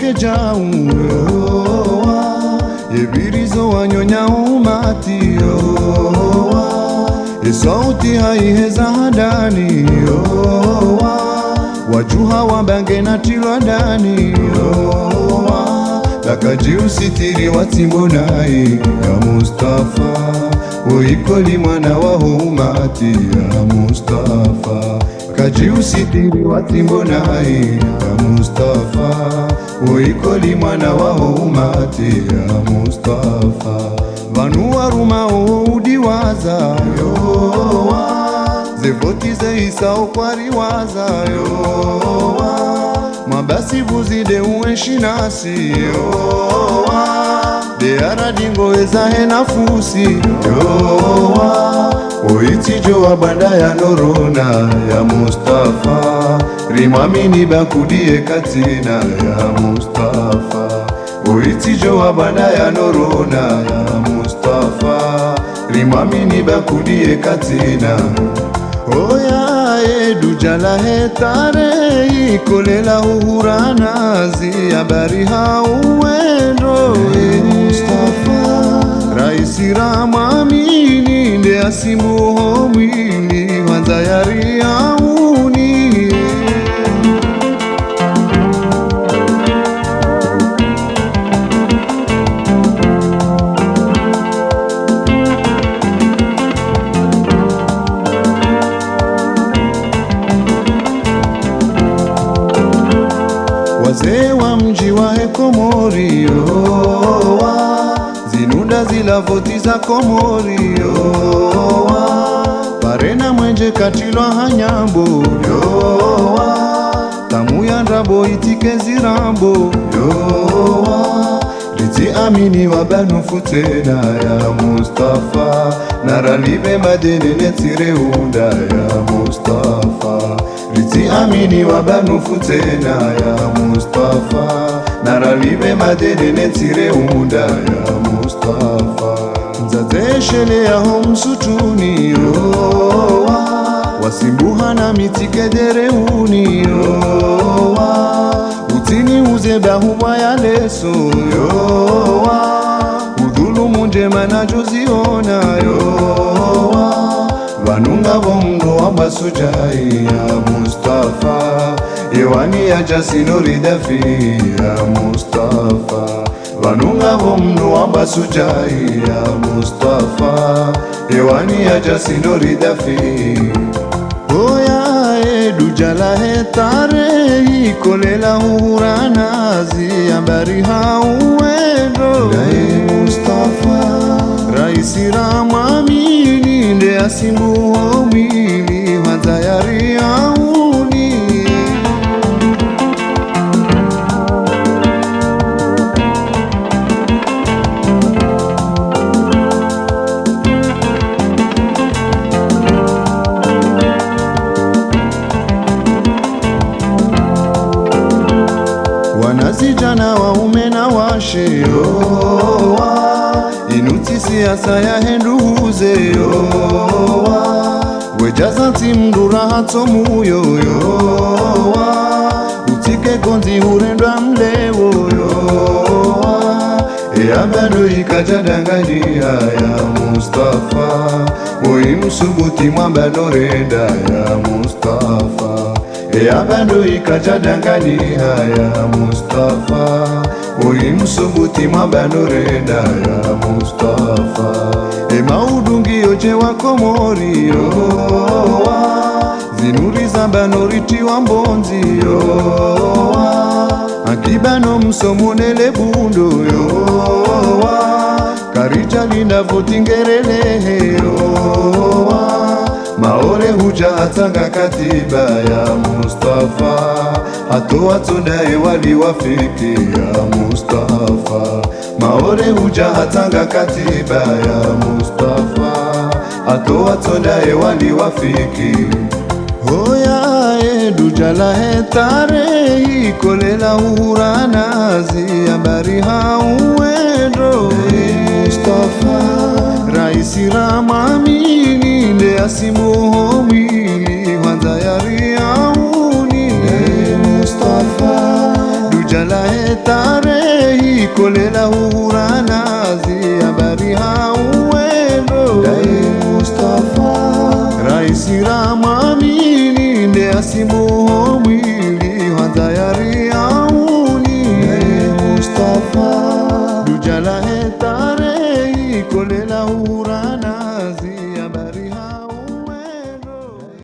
yake jauwa yebirizo wanyonya umatio sauti haiheza hadani wajuha wabange na tilwa dani lakaji usitiri watimbonai ya Mustafa uikoli mwana wa umati ya Mustafa kaji usitiri watimbonai ya Mustafa uikoli mwana wa umati ya Mustafa vanu waruma udiwaza yowa zevoti zeisa ukwariwaza yowa mabasi vuzide uenshinasi yowa deara dingo ezahe nafusi yowa oitijo wa banda ya norona ya Mustafa rimamini bakudie katina ya Mustafa oitijo wa banda ya norona ya Mustafa rimamini bakudie katina oya edu jala hetare ikolela uhuranazi habari hauendo Mustafa raisi ramamini nde asimbuho mwili wanza yari hauni wazee wa mji wa Komorio zinunda zilavoti za Komorio parena mwenje katilwa hanyambo tamu ya ndrabo itike zirambo riti amini wa banu futena ya Mustafa naralibe madene netire unda ya Mustafa riti amini wa banu futena ya Mustafa naralibe madene netire unda ya Mustafa nzadeshele ya homsutuni wasimbuha na mitikadere uni utini uzebahuwa ya leso udhulumu njema na joziona vanunga vomno wa masujai ya Mustafa ewani ya jasinoridafi ya Mustafa vanunga vomno wa masujai ya Mustafa ewani ya jasinoridafi oya edu jala hetare ikolela uhuranazi habari hauendo Mustafa raisi ramamini nde asimbuho mwili wanza yari hauni wanazijana waume na washe inuti siasa ya henduze wejazanti mdura hatomuyo utike konzi urendwa mlewo bado ikajadanganyia ya Mustafa musubuti mwamba norenda ya Mustafa bado ikajadanganyia ya Mustafa musubuti mwamba norenda ya Mustafa maudungi oje wa Komorio zinuri zambanoriti wa mbonzio akibano msomunele bundo karija linda votingerele maore huja atanga katiba ya Mustafa hatoa tunaye wali wafiki ya Mustafa maore huja atanga katiba ya Mustafa hatoa tunaye wali wafiki oya edu jala hetare ikolela uhuranazi habari hauendo Mustafa raisi ramamini nde asimbuho mwili wanza yari hauni Mustafa dujala heta kolela uhuranazi habari hauwendo Dai Mustafa Raisi Ramani ninde asimu